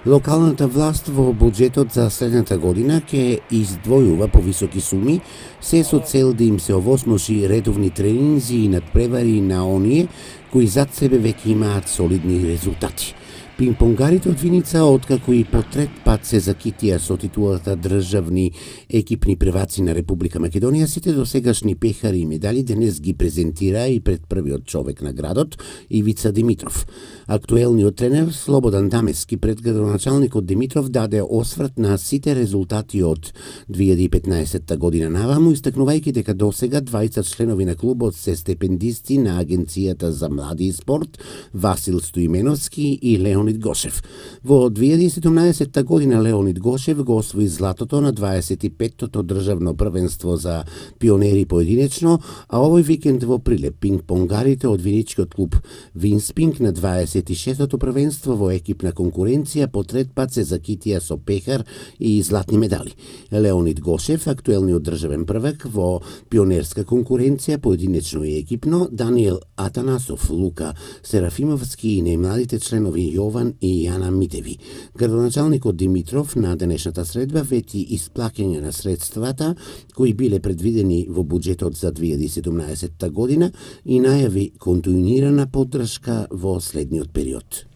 Локалната власт во буџетот за следната година ќе издвојува повисоки суми, се со цел да им се овозможи редовни тренинзи и надпревари на оние кои зад себе веќе имаат солидни резултати. Пинг-понгарите од Виница, откако и по трет пат се закитија со титулата државни екипни прваци на Република Македонија, сите досегашни пехари и медали денес ги презентира и пред првиот човек на градот, Ивица Димитров. Актуелниот тренер Слободан Дамески пред градоначалникот Димитров даде осврт на сите резултати од 2015 година наваму, истакнувајќи дека досега 20 членови на клубот се стипендисти на Агенцијата за млади и спорт, Васил Стоименовски и Леонид Гошев. Во 2017 година Леонид Гошев го освои златото на 25-тото државно првенство за пионери поединечно, а овој викенд во Прилеп пинг-понгарите од виничкиот клуб Винспинг на 26-тото првенство во екипна конкуренција по трет пат се закитија со пехар и златни медали. Леонид Гошев, актуелниот државен првак во пионерска конкуренција поединечно и екипно, Даниел Атанасов, Лука Серафимовски и најмладите членови Јован и Јана Митеви. Градоначалникот Димитров на денешната средба вети исплаќање на средствата кои биле предвидени во буџетот за 2017 година и најави континуирана поддршка во следниот период.